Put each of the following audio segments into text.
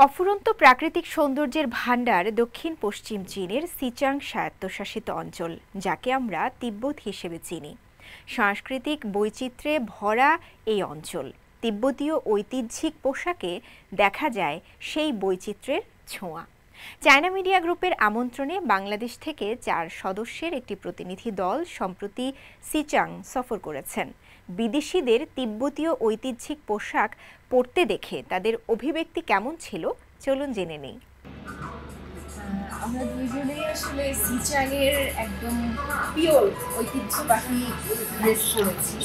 অফুরন্ত প্রাকৃতিক সৌন্দর্যের ভান্ডার দক্ষিণ পশ্চিম চীনের সিচাং স্বায়ত্তশাসিত অঞ্চল, যাকে আমরা তিব্বত হিসেবে চিনি। সাংস্কৃতিক বৈচিত্র্যে ভরা এই অঞ্চল, তিব্বতীয় ঐতিহ্যিক পোশাকে দেখা যায় সেই বৈচিত্র্যের ছোঁয়া। চায়না মিডিয়া গ্রুপের আমন্ত্রণে বাংলাদেশ থেকে 4 সদস্যের একটি প্রতিনিধি দল সম্প্রতি সিচাং সফর করেছেন। বিদেশিদের তিব্বতীয় ঐতিহ্যিক পোশাক পরতে দেখে তাদের অভিব্যক্তি কেমন ছিল, চলুন জেনে নেই। আমরা দুইজনেই আসলে সিচাংয়ের একদম পিওর ঐতিহ্যবাহী ড্রেস পরেছি।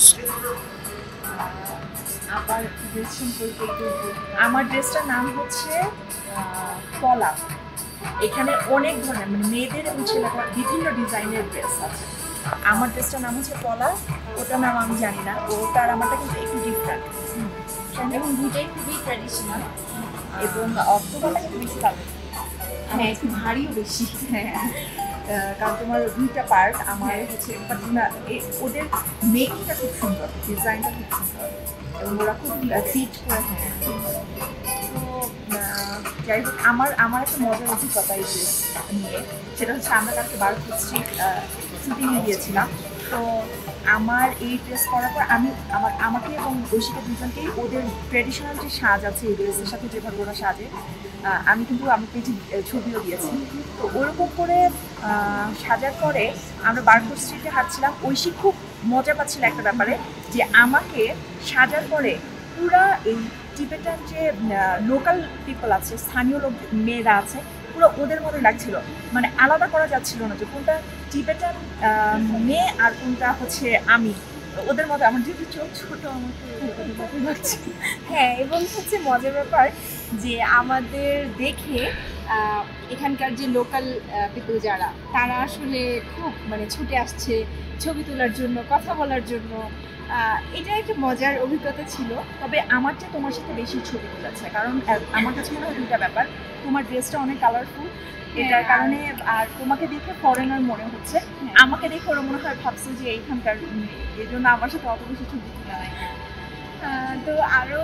আবার ড্রেস সম্পর্কে একটু আমার ড্রেসটার নাম হচ্ছে পলা। এখানে অনেক ধরনের মানে মেয়েদের এবং ছেলেদের বিভিন্ন ডিজাইনের ড্রেস আছে। আমার ড্রেসটার নাম হচ্ছে পলা, ওটার নাম আমি জানি না, ওটার আমারটা কিন্তু একটু ডিফারেন্ট এবং দুইটাই খুবই ট্র্যাডিশনাল এবং অক্টোবরটা কিন্তু বেশি কালো। হ্যাঁ, একটু ভারীও বেশি। হ্যাঁ, কারণ তোমার দুইটা পার্ট আমার হচ্ছে ওদের মেকিংটা খুব সুন্দর, ডিজাইনটা খুব সুন্দর এবং ওরা খুব ফিট করে। হ্যাঁ, তো যাই হোক, আমার একটা মজার অভিজ্ঞতা এই ড্রেস নিয়ে, সেটা হচ্ছে আমরা কালকে ভারত স্ট্রিট শুটিংয়ে গিয়েছিলাম। তো আমার এই ড্রেস পরার পর আমাকে এবং ঐশিকা দুজনকেই ওদের ট্র্যাডিশনাল যে সাজ আছে এই ড্রেসের সাথে যেভাবে ওরা সাজে, আমি কিন্তু আমার পেজে ছবিও দিয়েছি। তো ওরকম করে সাজার পরে আমরা বারকোট স্ট্রিটে হাঁটছিলাম। ঐশী খুব মজা পাচ্ছিল একটা ব্যাপারে, যে আমাকে সাজার পরে পুরা এই টিবেটান যে লোকাল পিপল আছে, স্থানীয় লোক মেয়েরা আছে, পুরো ওদের মতোই লাগছিল। মানে আলাদা করা যাচ্ছিল না যে কোনটা টিবেটান মেয়ে আর কোনটা হচ্ছে আমি। ওদের মতো আমার যেহেতু চোখ ছোট, আমাকে লাগছে। হ্যাঁ, এবং হচ্ছে মজার ব্যাপার যে আমাদের দেখে এখানকার যে লোকাল পিপল যারা, তারা আসলে খুব মানে ছুটে আসছে ছবি তোলার জন্য, কথা বলার জন্য। এটা একটা মজার অভিজ্ঞতা ছিল। তবে আমার চেয়ে তোমার সাথে বেশি ছবি তুলেছে, কারণ আমার কাছে মনে হয় দুইটা ব্যাপার। তোমার ড্রেসটা অনেক কালারফুল, এটার কারণে, আর তোমাকে দেখে ফরেনার মনে হচ্ছে। আমাকে দেখে ওরা মনে হয় ভাবছে যে এইখানকার, এই জন্য আমার সাথে অত বেশি ছবি তুলে নাই। তো আরও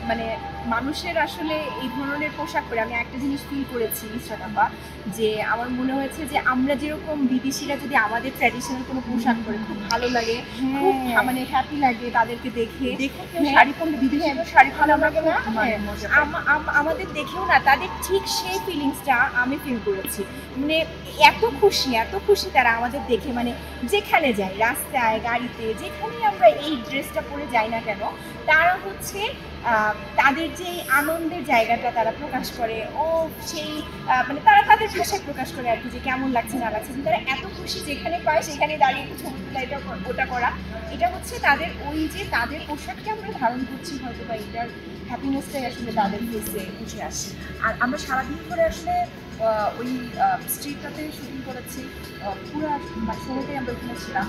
মানে মানুষের আসলে এই ধরনের পোশাক পরে আমি একটা জিনিস ফিল করেছি ইনস্টাগ্রামে, যে আমার মনে হয়েছে যে আমরা যেরকম বিদেশিরা যদি আমাদের ট্র্যাডিশনাল কোনো পোশাক পরে খুব ভালো লাগে, খুব মানে হ্যাপি লাগে তাদেরকে দেখে। শাড়ি পরলে বিদেশি শাড়ি পরলে আমরা আমাদের দেখেও না তাদের ঠিক সেই ফিলিংসটা আমি ফিল করেছি। মানে এত খুশি তারা আমাদের দেখে, মানে যেখানে যাই, রাস্তায়, গাড়িতে, যেখানেই আমরা এই ড্রেসটা পরে যাই না কেন, তারা হচ্ছে তাদের যে আনন্দের জায়গাটা তারা প্রকাশ করে, ও সেই মানে তারা তাদের ভাষায় প্রকাশ করে আর কি, যে কেমন লাগছে না লাগছে। তারা এত খুশি, যেখানে পায় সেখানে দাঁড়িয়ে একটু ছবি তোলা, এটা ওটা করা। এটা হচ্ছে তাদের ওই যে তাদের পোশাককে আমরা ধারণ করছি হয়তো, বা এটার হ্যাপিনেসটাই আসলে তাদের ফেসে উঠে আসে। আর আমরা সারাদিন ধরে আসলে ওই স্ট্রিটটাতে শুটিং করেছি, পুরো সময়টাই আমরা ওখানে ছিলাম।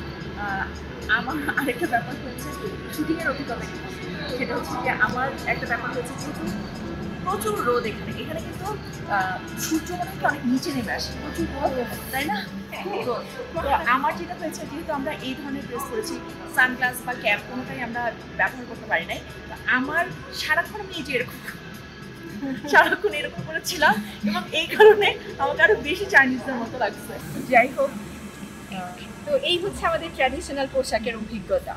আমার আরেকটা ব্যাপার হয়েছে শুটিংয়ের অভিজ্ঞতা, সেটা হচ্ছে যে আমার একটা ব্যাপার হয়েছে যেহেতু প্রচুর রোদ, এখানে কিন্তু সূর্য মনে হয় অনেক নিচে নেমে আসে, প্রচুর রোদ, তাই না? তো আমার যেটা হয়েছে, যেহেতু আমরা এই ধরনের ড্রেস করেছি, সানগ্লাস বা ক্যাপ কোনোটাই আমরা ব্যবহার করতে পারি নাই। তো আমার সারাক্ষণ আমি এই যে সারাক্ষণ এরকম করেছিলাম, এবং এই কারণে আমাকে আরো বেশি চাইনিজদের মতো লাগছে। যাই হোক, তো এই হচ্ছে আমাদের ট্র্যাডিশনাল পোশাকের অভিজ্ঞতা।